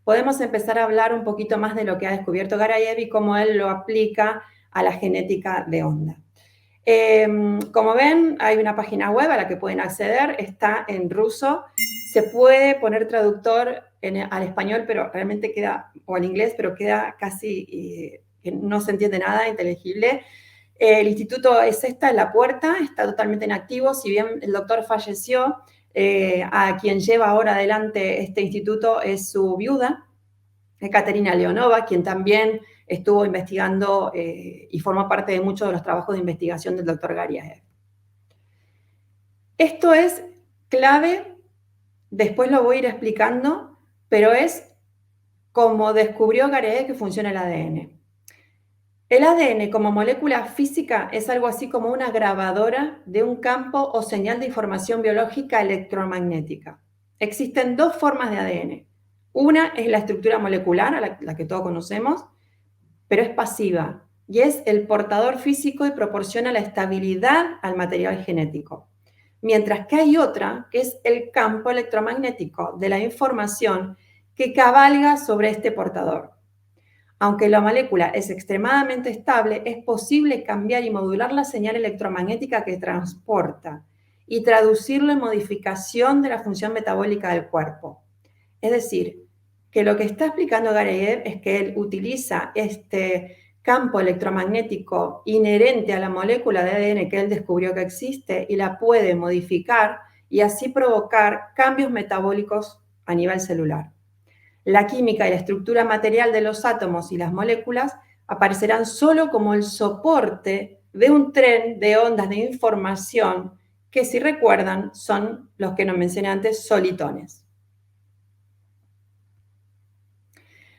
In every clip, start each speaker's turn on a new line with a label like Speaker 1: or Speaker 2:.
Speaker 1: podemos empezar a hablar un poquito más de lo que ha descubierto Garayev y cómo él lo aplica a la genética de onda. Como ven, hay una página web a la que pueden acceder, está en ruso, se puede poner traductor al español, pero realmente queda, o al inglés, pero queda casi, no se entiende nada, inteligible. El instituto es la puerta, está totalmente inactivo, si bien el doctor falleció, a quien lleva ahora adelante este instituto es su viuda, Ekaterina Leonova, quien también estuvo investigando y formó parte de muchos de los trabajos de investigación del doctor Garayev. Esto es clave, después lo voy a ir explicando, pero es como descubrió Garayev que funciona el ADN. El ADN como molécula física es algo así como una grabadora de un campo o señal de información biológica electromagnética. Existen dos formas de ADN. Una es la estructura molecular, la que todos conocemos, pero es pasiva y es el portador físico y proporciona la estabilidad al material genético. Mientras que hay otra, que es el campo electromagnético de la información que cabalga sobre este portador. Aunque la molécula es extremadamente estable, es posible cambiar y modular la señal electromagnética que transporta y traducirlo en modificación de la función metabólica del cuerpo. Es decir, que lo que está explicando Garayev es que él utiliza este campo electromagnético inherente a la molécula de ADN que él descubrió que existe y la puede modificar y así provocar cambios metabólicos a nivel celular. La química y la estructura material de los átomos y las moléculas aparecerán solo como el soporte de un tren de ondas de información que, si recuerdan, son los que nos mencioné antes, solitones.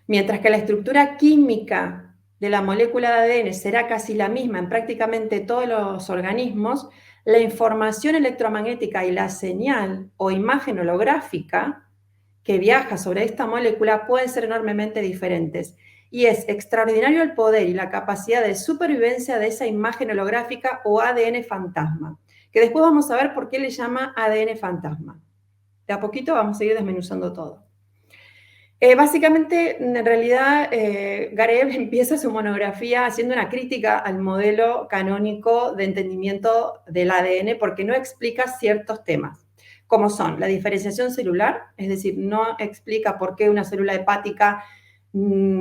Speaker 1: Mientras que la estructura química de la molécula de ADN será casi la misma en prácticamente todos los organismos, la información electromagnética y la señal o imagen holográfica que viaja sobre esta molécula pueden ser enormemente diferentes. Y es extraordinario el poder y la capacidad de supervivencia de esa imagen holográfica o ADN fantasma, que después vamos a ver por qué le llama ADN fantasma. De a poquito vamos a ir desmenuzando todo. Básicamente, en realidad, Garayev empieza su monografía haciendo una crítica al modelo canónico de entendimiento del ADN porque no explica ciertos temas, como son la diferenciación celular, es decir, no explica por qué una célula hepática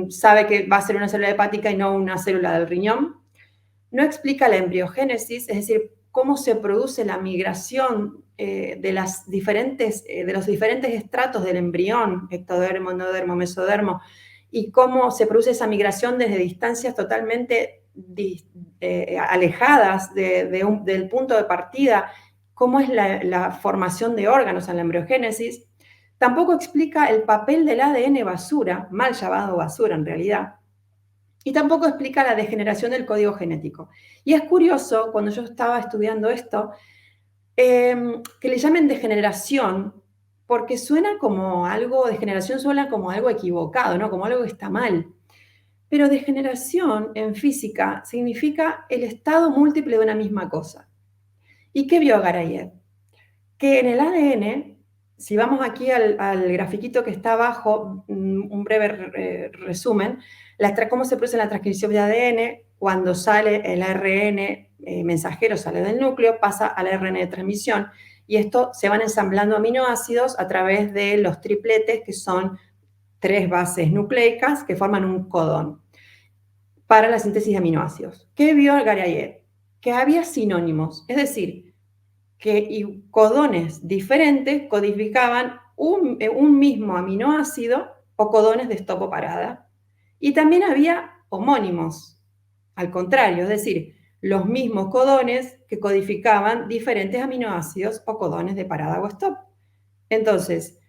Speaker 1: sabe que va a ser una célula hepática y no una célula del riñón. No explica la embriogénesis, es decir, cómo se produce la migración de los diferentes estratos del embrión, ectodermo, endodermo, mesodermo, y cómo se produce esa migración desde distancias totalmente alejadas del punto de partida, cómo es la formación de órganos en la embriogénesis. Tampoco explica el papel del ADN basura, mal llamado basura en realidad, y tampoco explica la degeneración del código genético. Y es curioso, cuando yo estaba estudiando esto, que le llamen degeneración, porque suena como algo, degeneración suena como algo equivocado, ¿no? Como algo que está mal. Pero degeneración en física significa el estado múltiple de una misma cosa. ¿Y qué vio Garayev? Que en el ADN, si vamos aquí al grafiquito que está abajo, un breve resumen, cómo se produce la transcripción de ADN, cuando sale el ARN mensajero, sale del núcleo, pasa al ARN de transmisión, y esto se van ensamblando aminoácidos a través de los tripletes, que son 3 bases nucleicas que forman un codón para la síntesis de aminoácidos. ¿Qué vio Garayev? Que había sinónimos, es decir, que codones diferentes codificaban un mismo aminoácido o codones de stop o parada. Y también había homónimos, al contrario, es decir, los mismos codones que codificaban diferentes aminoácidos o codones de parada o stop. Entonces,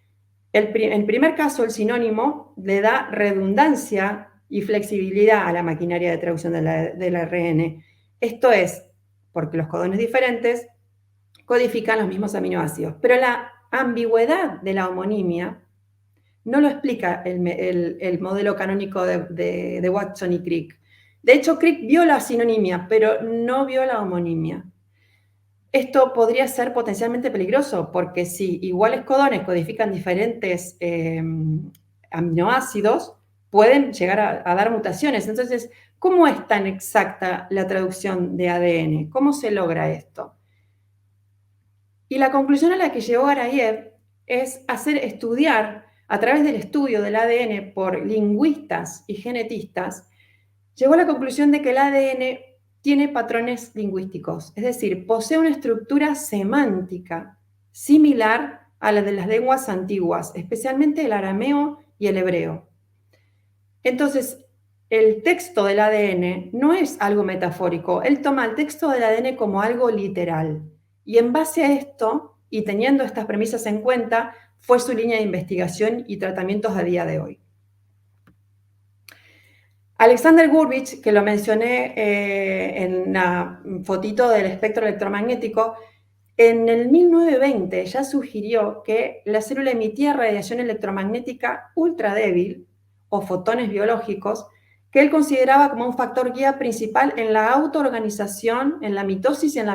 Speaker 1: en primer caso, el sinónimo le da redundancia y flexibilidad a la maquinaria de traducción del ARN. Esto es, porque los codones diferentes codifican los mismos aminoácidos. Pero la ambigüedad de la homonimia no lo explica el modelo canónico de Watson y Crick. De hecho, Crick vio la sinonimia, pero no vio la homonimia. Esto podría ser potencialmente peligroso, porque si iguales codones codifican diferentes aminoácidos pueden llegar a dar mutaciones. Entonces, ¿cómo es tan exacta la traducción de ADN? ¿Cómo se logra esto? Y la conclusión a la que llegó Garayev es estudiar, a través del estudio del ADN por lingüistas y genetistas, llegó a la conclusión de que el ADN tiene patrones lingüísticos, es decir, posee una estructura semántica similar a la de las lenguas antiguas, especialmente el arameo y el hebreo. Entonces, el texto del ADN no es algo metafórico, él toma el texto del ADN como algo literal. Y en base a esto, y teniendo estas premisas en cuenta, fue su línea de investigación y tratamientos a día de hoy. Alexander Gurbich, que lo mencioné en la fotito del espectro electromagnético, en el 1920 ya sugirió que la célula emitía radiación electromagnética ultra débil, o fotones biológicos, que él consideraba como un factor guía principal en la autoorganización, en la mitosis y en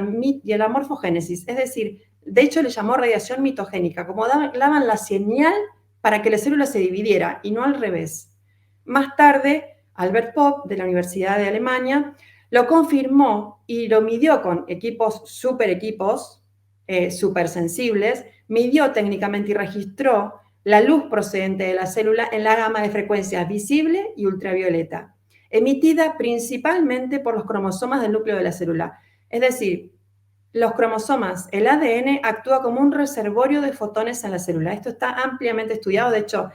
Speaker 1: la morfogénesis. Es decir, de hecho le llamó radiación mitogénica, como daban la señal para que la célula se dividiera y no al revés. Más tarde, Albert Popp, de la Universidad de Alemania, lo confirmó y lo midió con super equipos, supersensibles, midió técnicamente y registró la luz procedente de la célula en la gama de frecuencias visible y ultravioleta, emitida principalmente por los cromosomas del núcleo de la célula. Es decir, los cromosomas, el ADN actúa como un reservorio de fotones en la célula. Esto está ampliamente estudiado. De hecho,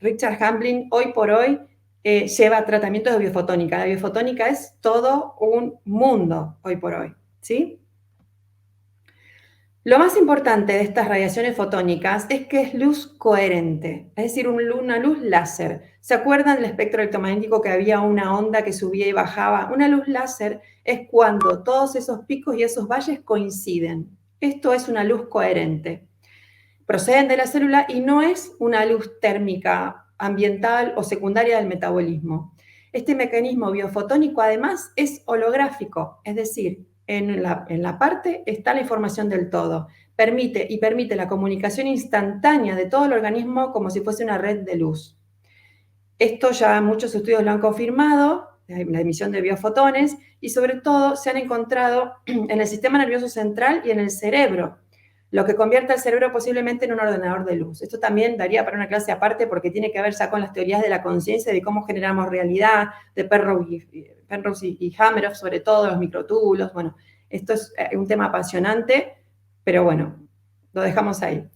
Speaker 1: Richard Hamblin hoy por hoy lleva tratamientos de biofotónica. La biofotónica es todo un mundo hoy por hoy, ¿sí? Lo más importante de estas radiaciones fotónicas es que es luz coherente, es decir, una luz láser. ¿Se acuerdan del espectro electromagnético que había una onda que subía y bajaba? Una luz láser es cuando todos esos picos y esos valles coinciden. Esto es una luz coherente. Proceden de la célula y no es una luz térmica, ambiental o secundaria del metabolismo. Este mecanismo biofotónico además es holográfico, es decir, en la parte está la información del todo. Permite la comunicación instantánea de todo el organismo como si fuese una red de luz. Esto ya muchos estudios lo han confirmado, la emisión de biofotones, y sobre todo se han encontrado en el sistema nervioso central y en el cerebro, lo que convierte al cerebro posiblemente en un ordenador de luz. Esto también daría para una clase aparte porque tiene que ver ya con las teorías de la conciencia, de cómo generamos realidad, de Penrose y Hameroff, sobre todo los microtúbulos. Bueno, esto es un tema apasionante, pero bueno, lo dejamos ahí.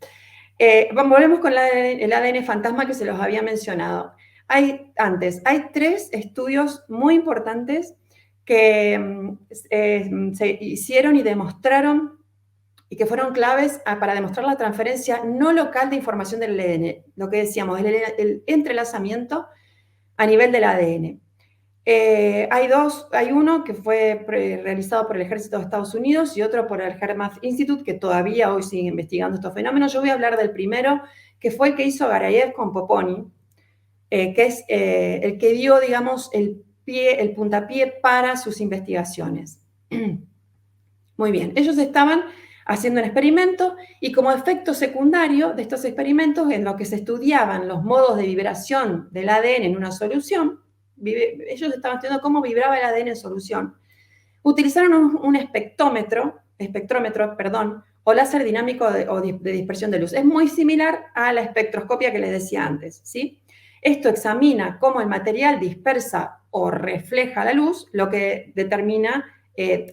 Speaker 1: Volvemos con el ADN fantasma que se los había mencionado. Hay 3 estudios muy importantes que se hicieron y demostraron y que fueron claves para demostrar la transferencia no local de información del ADN, lo que decíamos, el entrelazamiento a nivel del ADN. Hay uno que fue realizado por el Ejército de Estados Unidos y otro por el HeartMath Institute, que todavía hoy siguen investigando estos fenómenos. Yo voy a hablar del primero, que fue el que hizo Garayev con Poponi, que es el que dio, digamos, el puntapié para sus investigaciones. Muy bien, ellos estaban haciendo un experimento y como efecto secundario de estos experimentos en los que se estudiaban los modos de vibración del ADN en una solución, ellos estaban estudiando cómo vibraba el ADN en solución. Utilizaron un espectrómetro, o láser dinámico de dispersión de luz. Es muy similar a la espectroscopia que les decía antes, ¿sí? Esto examina cómo el material dispersa o refleja la luz, lo que determina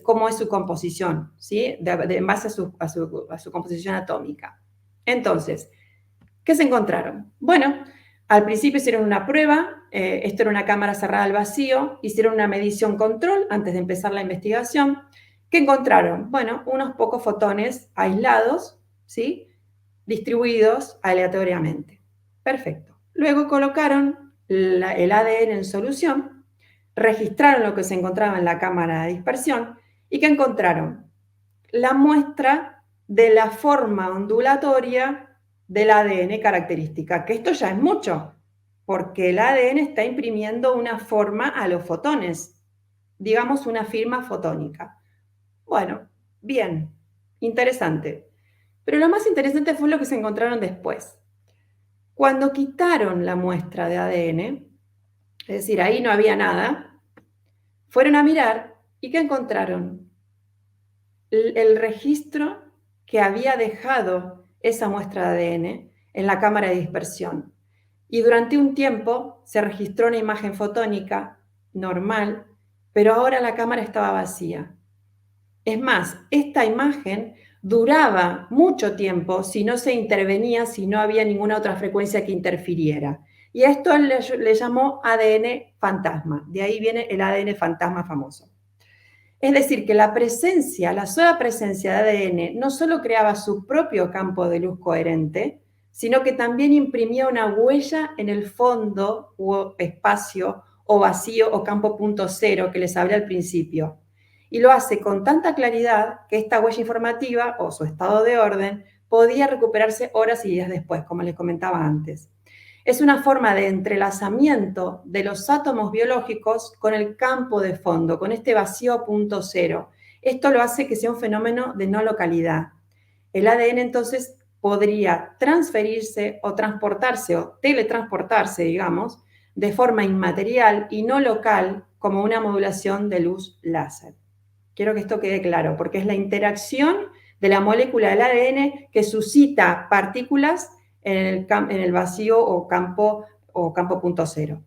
Speaker 1: cómo es su composición, ¿sí? En base a su composición atómica. Entonces, ¿qué se encontraron? Bueno, al principio hicieron una prueba, esto era una cámara cerrada al vacío, hicieron una medición control antes de empezar la investigación. ¿Qué encontraron? Bueno, unos pocos fotones aislados, ¿sí? Distribuidos aleatoriamente. Perfecto. Luego colocaron el ADN en solución, registraron lo que se encontraba en la cámara de dispersión y ¿qué encontraron? La muestra de la forma ondulatoria del ADN característica, que esto ya es mucho, porque el ADN está imprimiendo una forma a los fotones, digamos una firma fotónica. Bueno, bien, interesante. Pero lo más interesante fue lo que se encontraron después. Cuando quitaron la muestra de ADN, es decir, ahí no había nada, fueron a mirar y ¿qué encontraron? El registro que había dejado esa muestra de ADN en la cámara de dispersión. Y durante un tiempo se registró una imagen fotónica normal, pero ahora la cámara estaba vacía. Es más, esta imagen duraba mucho tiempo si no se intervenía, si no había ninguna otra frecuencia que interfiriera. Y a esto le llamó ADN fantasma. De ahí viene el ADN fantasma famoso. Es decir, que la presencia, la sola presencia de ADN, no solo creaba su propio campo de luz coherente, sino que también imprimía una huella en el fondo o espacio o vacío o campo punto cero que les hablé al principio. Y lo hace con tanta claridad que esta huella informativa o su estado de orden podía recuperarse horas y días después, como les comentaba antes. Es una forma de entrelazamiento de los átomos biológicos con el campo de fondo, con este vacío punto cero. Esto lo hace que sea un fenómeno de no localidad. El ADN entonces podría transferirse o transportarse o teletransportarse, digamos, de forma inmaterial y no local como una modulación de luz láser. Quiero que esto quede claro, porque es la interacción de la molécula del ADN que suscita partículas en el vacío o campo punto cero.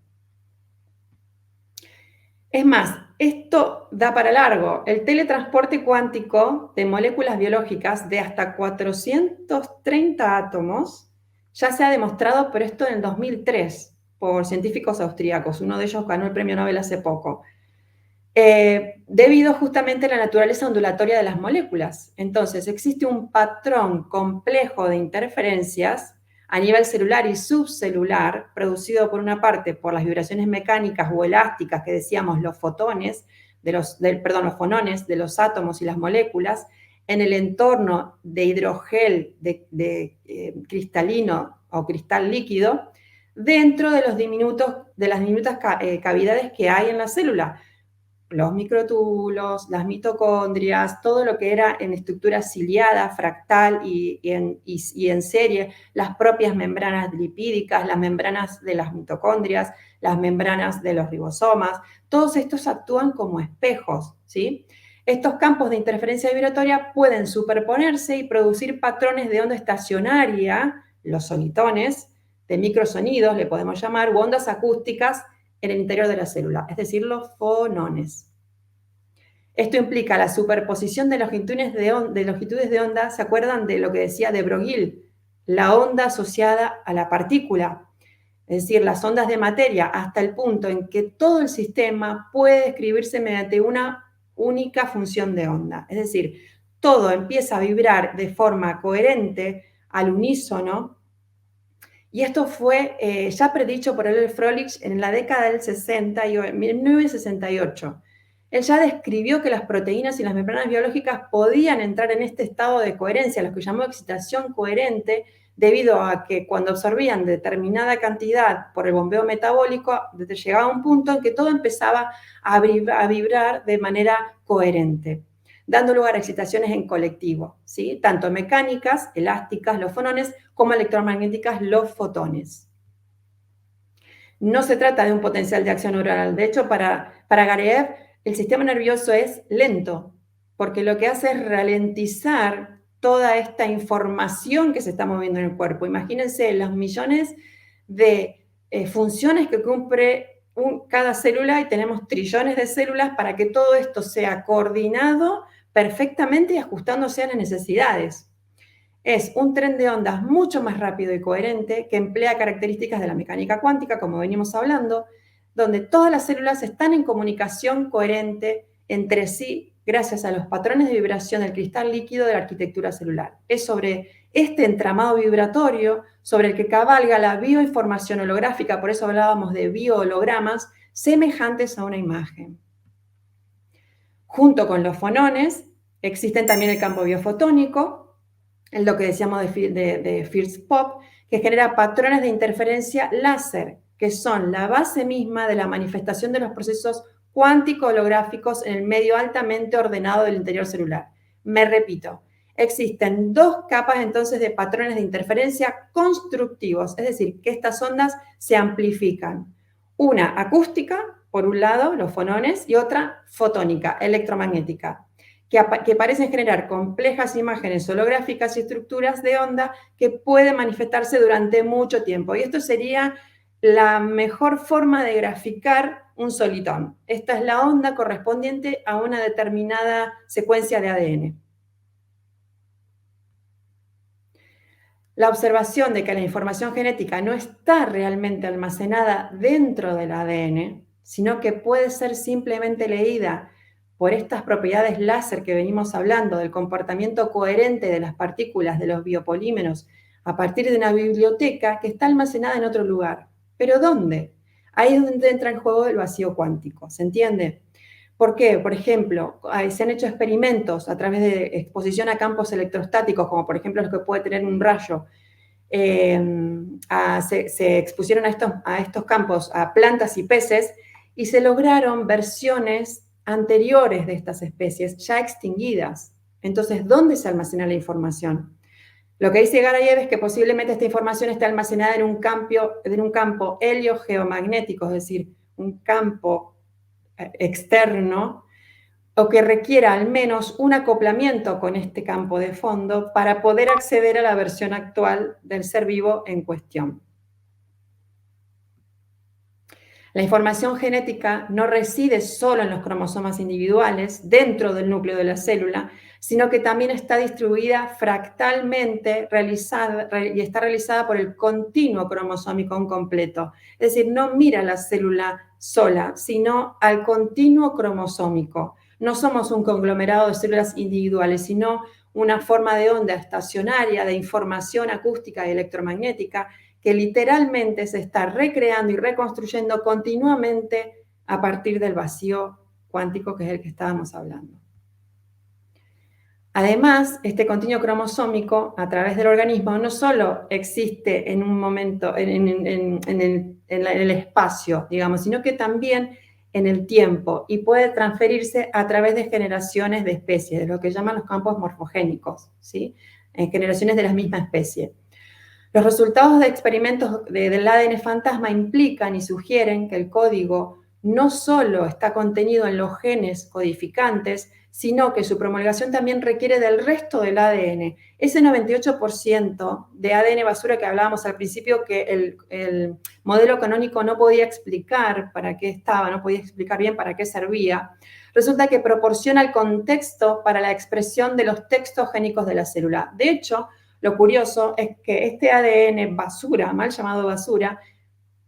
Speaker 1: Es más, esto da para largo. El teletransporte cuántico de moléculas biológicas de hasta 430 átomos ya se ha demostrado, pero esto en el 2003 por científicos austríacos. Uno de ellos ganó el premio Nobel hace poco. Debido justamente a la naturaleza ondulatoria de las moléculas. Entonces, existe un patrón complejo de interferencias a nivel celular y subcelular, producido por una parte por las vibraciones mecánicas o elásticas que decíamos los fotones, los fonones de los átomos y las moléculas, en el entorno de hidrogel cristalino o cristal líquido, dentro de las diminutas cavidades que hay en la célula. Los microtúbulos, las mitocondrias, todo lo que era en estructura ciliada, fractal y en serie, las propias membranas lipídicas, las membranas de las mitocondrias, las membranas de los ribosomas, todos estos actúan como espejos, ¿sí? Estos campos de interferencia vibratoria pueden superponerse y producir patrones de onda estacionaria, los solitones, de microsonidos, le podemos llamar, u ondas acústicas, en el interior de la célula, es decir, los fonones. Esto implica la superposición de longitudes de onda, ¿se acuerdan de lo que decía de Broglie? La onda asociada a la partícula, es decir, las ondas de materia, hasta el punto en que todo el sistema puede describirse mediante una única función de onda. Es decir, todo empieza a vibrar de forma coherente, al unísono. Y esto fue ya predicho por Euler Froelich en la década del 60, en 1968. Él ya describió que las proteínas y las membranas biológicas podían entrar en este estado de coherencia, lo que llamó excitación coherente, debido a que cuando absorbían determinada cantidad por el bombeo metabólico, llegaba a un punto en que todo empezaba a vibrar de manera coherente, dando lugar a excitaciones en colectivo, ¿sí? Tanto mecánicas, elásticas, los fonones, como electromagnéticas, los fotones. No se trata de un potencial de acción neuronal. De hecho, para Gareev, el sistema nervioso es lento, porque lo que hace es ralentizar toda esta información que se está moviendo en el cuerpo. Imagínense los millones de funciones que cumple cada célula, y tenemos trillones de células para que todo esto sea coordinado perfectamente y ajustándose a las necesidades. Es un tren de ondas mucho más rápido y coherente que emplea características de la mecánica cuántica, como venimos hablando, donde todas las células están en comunicación coherente entre sí gracias a los patrones de vibración del cristal líquido de la arquitectura celular. Es sobre este entramado vibratorio sobre el que cabalga la bioinformación holográfica, por eso hablábamos de biohologramas semejantes a una imagen. Junto con los fonones existen también el campo biofotónico, en lo que decíamos de First-Pop, que genera patrones de interferencia láser, que son la base misma de la manifestación de los procesos cuántico-holográficos en el medio altamente ordenado del interior celular. Me repito, Existen dos capas entonces de patrones de interferencia constructivos, es decir, que estas ondas se amplifican. Una acústica, por un lado, los fonones, y otra fotónica, electromagnética, que parecen generar complejas imágenes holográficas y estructuras de onda que pueden manifestarse durante mucho tiempo. Y esto sería la mejor forma de graficar un solitón. Esta es la onda correspondiente a una determinada secuencia de ADN. La observación de que la información genética no está realmente almacenada dentro del ADN, sino que puede ser simplemente leída por estas propiedades láser que venimos hablando, del comportamiento coherente de las partículas de los biopolímeros a partir de una biblioteca que está almacenada en otro lugar. ¿Pero dónde? Ahí es donde entra en juego el vacío cuántico, ¿se entiende? ¿Por qué? Por ejemplo, se han hecho experimentos a través de exposición a campos electrostáticos, como por ejemplo los que puede tener un rayo. Se expusieron a estos campos a plantas y peces y se lograron versiones anteriores de estas especies ya extinguidas. Entonces, ¿dónde se almacena la información? Lo que dice Garayev es que posiblemente esta información esté almacenada en un campo heliogeomagnético, es decir, un campo externo, o que requiera al menos un acoplamiento con este campo de fondo para poder acceder a la versión actual del ser vivo en cuestión. La información genética no reside solo en los cromosomas individuales dentro del núcleo de la célula, sino que también está distribuida fractalmente y está realizada por el continuo cromosómico completo. Es decir, no mira la célula sola, sino al continuo cromosómico. No somos un conglomerado de células individuales, sino una forma de onda estacionaria de información acústica y electromagnética que literalmente se está recreando y reconstruyendo continuamente a partir del vacío cuántico, que es el que estábamos hablando. Además, este continuo cromosómico a través del organismo no solo existe en un momento, en el espacio, digamos, sino que también en el tiempo y puede transferirse a través de generaciones de especies, de lo que llaman los campos morfogénicos, ¿sí? En generaciones de la misma especie. Los resultados de experimentos del ADN fantasma implican y sugieren que el código no solo está contenido en los genes codificantes, sino que su promulgación también requiere del resto del ADN. Ese 98% de ADN basura que hablábamos al principio, que el modelo canónico no podía explicar para qué estaba, no podía explicar bien para qué servía, resulta que proporciona el contexto para la expresión de los textos génicos de la célula. De hecho, lo curioso es que este ADN basura, mal llamado basura,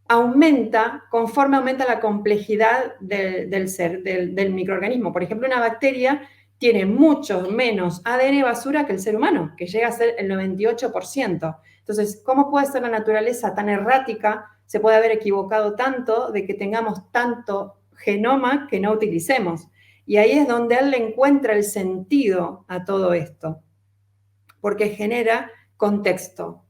Speaker 1: aumenta conforme aumenta la complejidad del microorganismo. Por ejemplo, una bacteria tiene mucho menos ADN basura que el ser humano, que llega a ser el 98%. Entonces, ¿cómo puede ser la naturaleza tan errática? Se puede haber equivocado tanto de que tengamos tanto genoma que no utilicemos. Y ahí es donde él le encuentra el sentido a todo esto, porque genera contexto.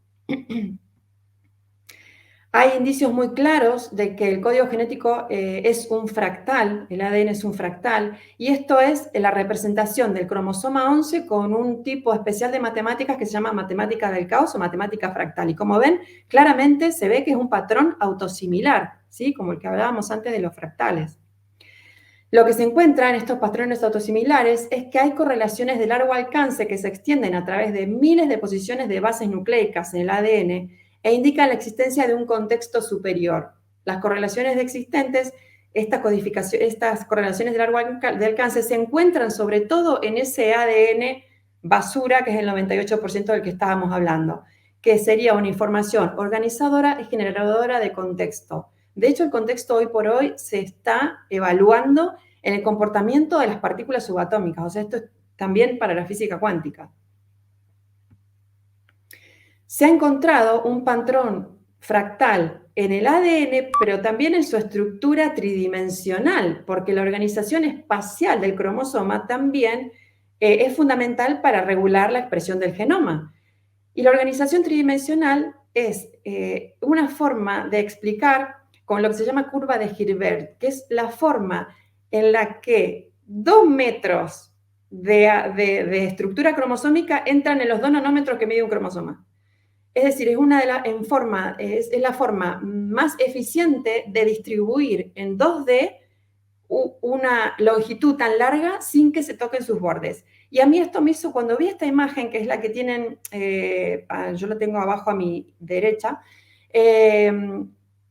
Speaker 1: Hay indicios muy claros de que el código genético es un fractal, el ADN es un fractal, y esto es la representación del cromosoma 11 con un tipo especial de matemáticas que se llama matemática del caos o matemática fractal. Y como ven, claramente se ve que es un patrón autosimilar, ¿sí? Como el que hablábamos antes de los fractales. Lo que se encuentra en estos patrones autosimilares es que hay correlaciones de largo alcance que se extienden a través de miles de posiciones de bases nucleicas en el ADN e indican la existencia de un contexto superior. Las correlaciones existentes, estas correlaciones de largo alcance se encuentran sobre todo en ese ADN basura, que es el 98% del que estábamos hablando, que sería una información organizadora y generadora de contexto. De hecho, el contexto hoy por hoy se está evaluando en el comportamiento de las partículas subatómicas. O sea, esto es también para la física cuántica. Se ha encontrado un patrón fractal en el ADN, pero también en su estructura tridimensional, porque la organización espacial del cromosoma también es fundamental para regular la expresión del genoma. Y la organización tridimensional es una forma de explicar con lo que se llama curva de Hilbert, que es la forma en la que 2 metros de estructura cromosómica entran en los 2 nanómetros que mide un cromosoma. Es decir, es la forma más eficiente de distribuir en 2D una longitud tan larga sin que se toquen sus bordes. Y a mí esto me hizo, cuando vi esta imagen, que es la que tienen, yo lo tengo abajo a mi derecha,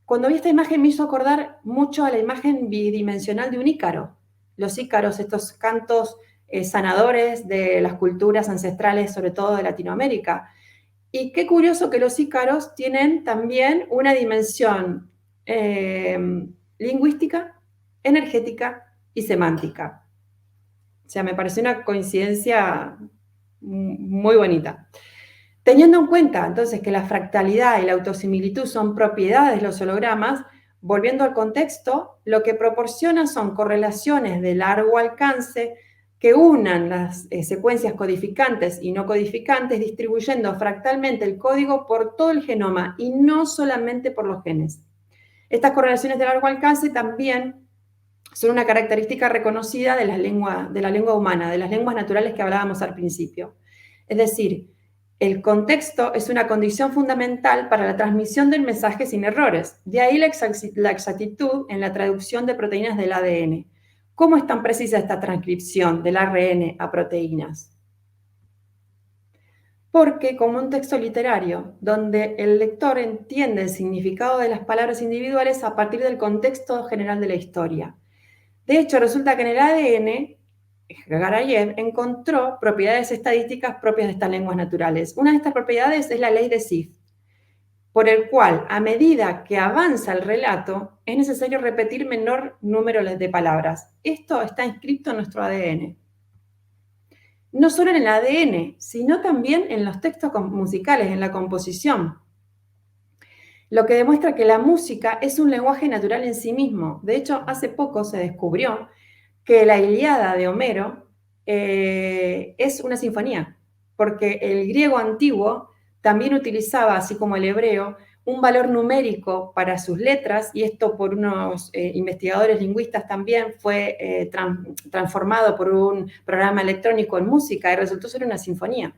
Speaker 1: cuando vi esta imagen me hizo acordar mucho a la imagen bidimensional de un ícaro. Los ícaros, estos cantos sanadores de las culturas ancestrales, sobre todo de Latinoamérica. Y qué curioso que los ícaros tienen también una dimensión lingüística, energética y semántica. O sea, me pareció una coincidencia muy bonita. Teniendo en cuenta, entonces, que la fractalidad y la autosimilitud son propiedades de los hologramas, volviendo al contexto, lo que proporcionan son correlaciones de largo alcance que unan las secuencias codificantes y no codificantes, distribuyendo fractalmente el código por todo el genoma y no solamente por los genes. Estas correlaciones de largo alcance también son una característica reconocida de la lengua humana, de las lenguas naturales que hablábamos al principio. Es decir, el contexto es una condición fundamental para la transmisión del mensaje sin errores. De ahí la exactitud en la traducción de proteínas del ADN. ¿Cómo es tan precisa esta transcripción del ARN a proteínas? Porque como un texto literario, donde el lector entiende el significado de las palabras individuales a partir del contexto general de la historia. De hecho, resulta que en el ADN, Garayev encontró propiedades estadísticas propias de estas lenguas naturales. Una de estas propiedades es la ley de Zipf, por el cual, a medida que avanza el relato, es necesario repetir menor número de palabras. Esto está inscrito en nuestro ADN. No solo en el ADN, sino también en los textos musicales, en la composición. Lo que demuestra que la música es un lenguaje natural en sí mismo. De hecho, hace poco se descubrió que la Ilíada de Homero es una sinfonía, porque el griego antiguo también utilizaba, así como el hebreo, un valor numérico para sus letras, y esto por unos investigadores lingüistas también fue transformado por un programa electrónico en música y resultó ser una sinfonía.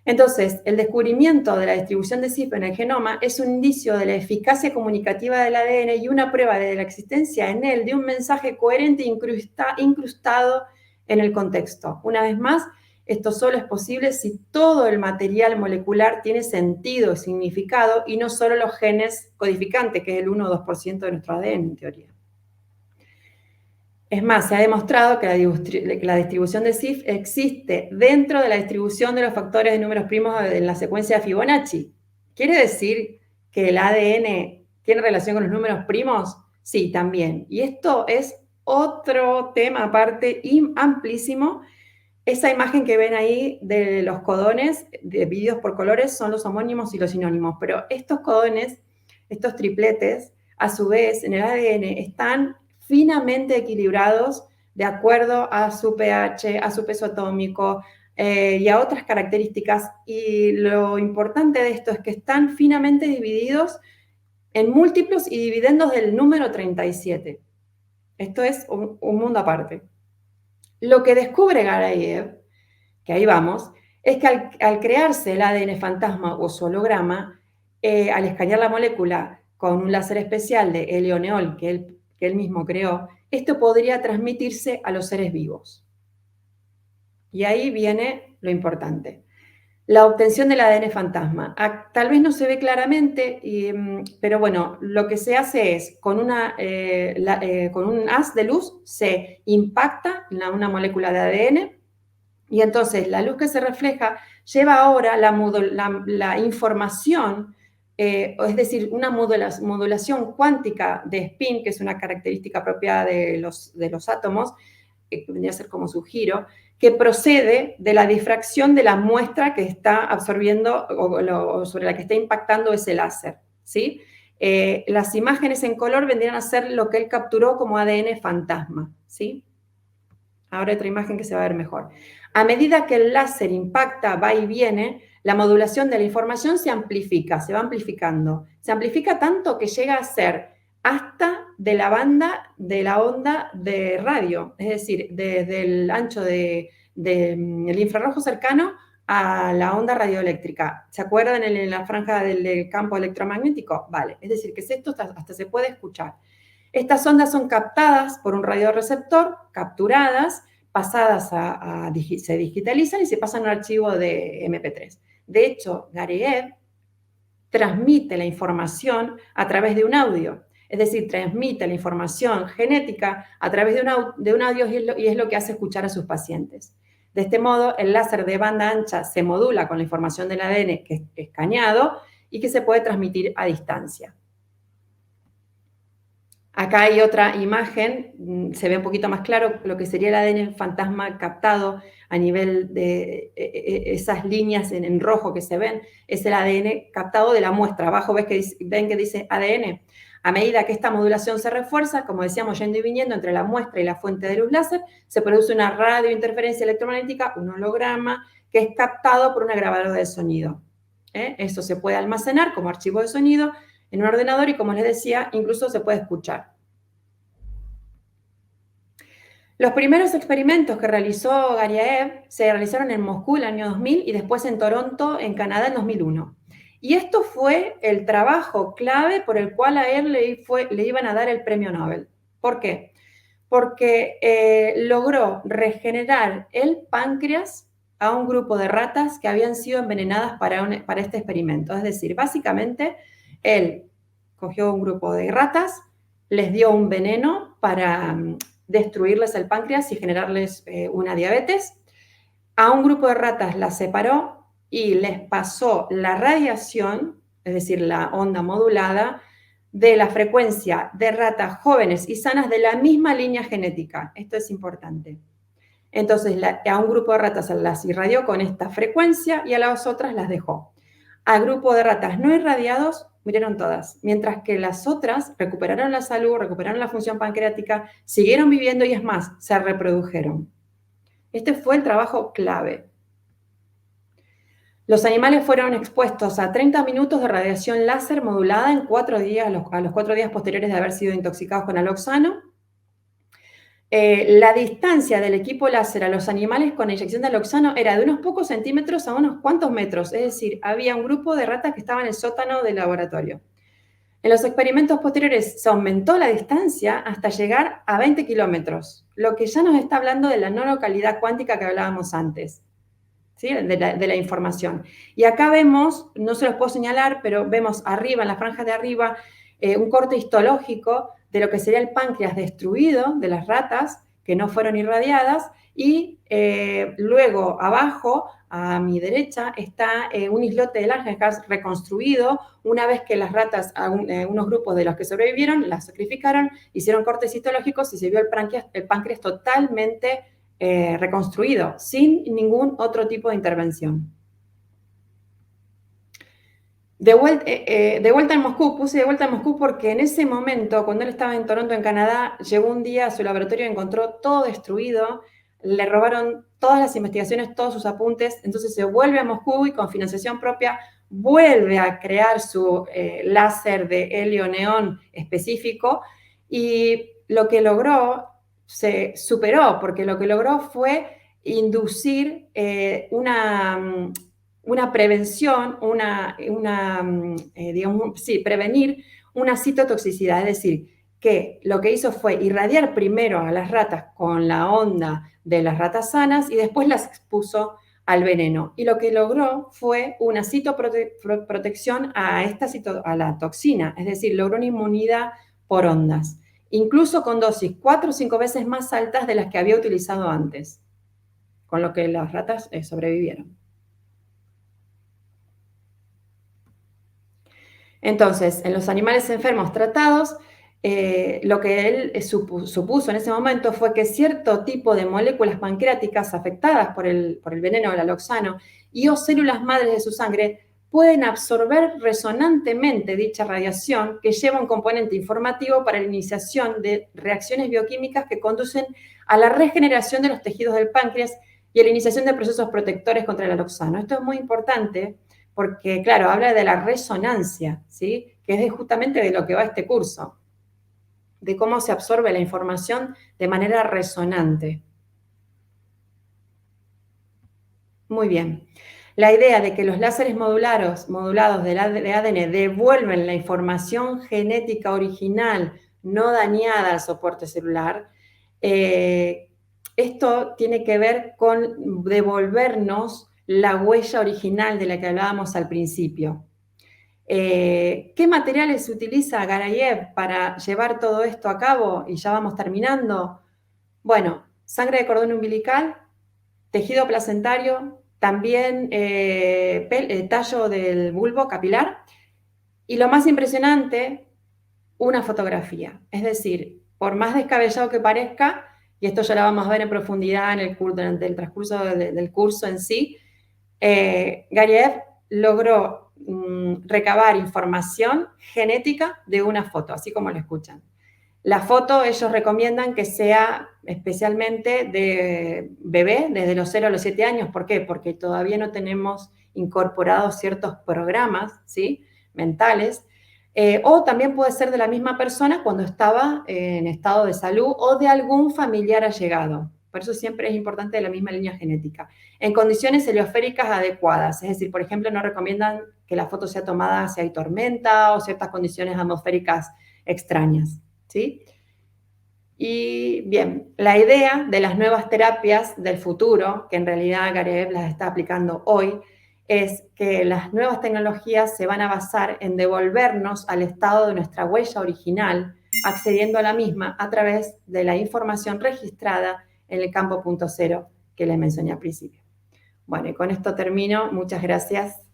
Speaker 1: Entonces, el descubrimiento de la distribución de Zipf en el genoma es un indicio de la eficacia comunicativa del ADN y una prueba de la existencia en él de un mensaje coherente incrustado en el contexto. Una vez más, esto solo es posible si todo el material molecular tiene sentido y significado y no solo los genes codificantes, que es el 1 o 2% de nuestro ADN en teoría. Es más, se ha demostrado que la distribución de Zipf existe dentro de la distribución de los factores de números primos en la secuencia de Fibonacci. ¿Quiere decir que el ADN tiene relación con los números primos? Sí, también. Y esto es otro tema aparte y amplísimo. Esa imagen que ven ahí de los codones divididos por colores son los homónimos y los sinónimos, pero estos codones, estos tripletes, a su vez en el ADN están finamente equilibrados de acuerdo a su pH, a su peso atómico y a otras características. Y lo importante de esto es que están finamente divididos en múltiplos y dividendos del número 37. Esto es un mundo aparte. Lo que descubre Garayev, que ahí vamos, es que al crearse el ADN fantasma o su holograma, al escanear la molécula con un láser especial de helioneol que él mismo creó, esto podría transmitirse a los seres vivos. Y ahí viene lo importante. La obtención del ADN fantasma. Tal vez no se ve claramente, pero bueno, lo que se hace es, con un haz de luz, se impacta una molécula de ADN y entonces la luz que se refleja lleva ahora la información, es decir, una modulación cuántica de spin, que es una característica propia de los átomos, que vendría a ser como su giro, que procede de la difracción de la muestra que está absorbiendo o sobre la que está impactando ese láser, ¿sí? Las imágenes en color vendrían a ser lo que él capturó como ADN fantasma, ¿sí? Ahora otra imagen que se va a ver mejor. A medida que el láser impacta, va y viene, la modulación de la información se amplifica, se va amplificando. Se amplifica tanto que llega a ser hasta de la banda de la onda de radio, es decir, desde el ancho de del infrarrojo cercano a la onda radioeléctrica. ¿Se acuerdan en la franja del campo electromagnético? Vale, es decir, que esto hasta se puede escuchar. Estas ondas son captadas por un radioreceptor, capturadas, pasadas se digitalizan y se pasan a un archivo de MP3. De hecho, Gariev transmite la información a través de un audio, es decir, transmite la información genética a través de un audio y es lo que hace escuchar a sus pacientes. De este modo, el láser de banda ancha se modula con la información del ADN que es escaneado y que se puede transmitir a distancia. Acá hay otra imagen, se ve un poquito más claro lo que sería el ADN fantasma captado a nivel de esas líneas en rojo que se ven, es el ADN captado de la muestra. Abajo ven que dice ADN. A medida que esta modulación se refuerza, como decíamos, yendo y viniendo entre la muestra y la fuente de luz láser, se produce una radiointerferencia electromagnética, un holograma, que es captado por una grabadora de sonido. Eso se puede almacenar como archivo de sonido en un ordenador y, como les decía, incluso se puede escuchar. Los primeros experimentos que realizó Gariev se realizaron en Moscú el año 2000 y después en Toronto, en Canadá, en 2001. Y esto fue el trabajo clave por el cual a él le iban a dar el premio Nobel. ¿Por qué? Porque logró regenerar el páncreas a un grupo de ratas que habían sido envenenadas para este experimento. Es decir, básicamente, él cogió un grupo de ratas, les dio un veneno para destruirles el páncreas y generarles una diabetes. A un grupo de ratas las separó y les pasó la radiación, es decir, la onda modulada, de la frecuencia de ratas jóvenes y sanas de la misma línea genética. Esto es importante. Entonces, a un grupo de ratas las irradió con esta frecuencia y a las otras las dejó. Al grupo de ratas no irradiados murieron todas, mientras que las otras recuperaron la salud, recuperaron la función pancreática, siguieron viviendo y, es más, se reprodujeron. Este fue el trabajo clave. Los animales fueron expuestos a 30 minutos de radiación láser modulada en 4 días, a los 4 días posteriores de haber sido intoxicados con aloxano. La distancia del equipo láser a los animales con inyección de aloxano era de unos pocos centímetros a unos cuantos metros, es decir, había un grupo de ratas que estaba en el sótano del laboratorio. En los experimentos posteriores se aumentó la distancia hasta llegar a 20 kilómetros, lo que ya nos está hablando de la no localidad cuántica que hablábamos antes, ¿sí? de la información. Y acá vemos, no se los puedo señalar, pero vemos arriba, en la franja de arriba, un corte histológico de lo que sería el páncreas destruido de las ratas que no fueron irradiadas y luego abajo, a mi derecha, está un islote de Langerhans reconstruido una vez que las ratas, unos grupos de los que sobrevivieron, las sacrificaron, hicieron cortes histológicos y se vio el páncreas totalmente reconstruido, sin ningún otro tipo de intervención. De vuelta en Moscú, puse de vuelta en Moscú porque en ese momento, cuando él estaba en Toronto, en Canadá, llegó un día a su laboratorio y encontró todo destruido, le robaron todas las investigaciones, todos sus apuntes, entonces se vuelve a Moscú y con financiación propia vuelve a crear su láser de helio-neón específico y lo que logró se superó, porque lo que logró fue inducir una prevención, prevenir una citotoxicidad, es decir, que lo que hizo fue irradiar primero a las ratas con la onda de las ratas sanas y después las expuso al veneno. Y lo que logró fue una citoprotección a la toxina, es decir, logró una inmunidad por ondas, incluso con dosis 4 o 5 veces más altas de las que había utilizado antes, con lo que las ratas sobrevivieron. Entonces, en los animales enfermos tratados, lo que él supuso en ese momento fue que cierto tipo de moléculas pancreáticas afectadas por el veneno del aloxano y o células madres de su sangre pueden absorber resonantemente dicha radiación que lleva un componente informativo para la iniciación de reacciones bioquímicas que conducen a la regeneración de los tejidos del páncreas y a la iniciación de procesos protectores contra el aloxano. Esto es muy importante porque, claro, habla de la resonancia, ¿sí? Que es justamente de lo que va este curso, de cómo se absorbe la información de manera resonante. Muy bien. La idea de que los láseres modulados del ADN devuelven la información genética original no dañada al soporte celular, esto tiene que ver con devolvernos la huella original de la que hablábamos al principio. ¿Qué materiales se utiliza Garayev para llevar todo esto a cabo? Y ya vamos terminando. Bueno, sangre de cordón umbilical, tejido placentario, también tallo del bulbo capilar y lo más impresionante, una fotografía. Es decir, por más descabellado que parezca, y esto ya lo vamos a ver en profundidad durante el transcurso del curso en sí, Gariev logró recabar información genética de una foto, así como lo escuchan. La foto ellos recomiendan que sea especialmente de bebé, desde los 0 a los 7 años. ¿Por qué? Porque todavía no tenemos incorporados ciertos programas, ¿sí?, mentales. O también puede ser de la misma persona cuando estaba en estado de salud o de algún familiar allegado. Por eso siempre es importante de la misma línea genética. En condiciones heliosféricas adecuadas, es decir, por ejemplo, no recomiendan que la foto sea tomada si hay tormenta o ciertas condiciones atmosféricas extrañas, ¿sí? Y bien, la idea de las nuevas terapias del futuro, que en realidad Gariev las está aplicando hoy, es que las nuevas tecnologías se van a basar en devolvernos al estado de nuestra huella original, accediendo a la misma a través de la información registrada en el campo .0 que les mencioné al principio. Bueno, y con esto termino. Muchas gracias.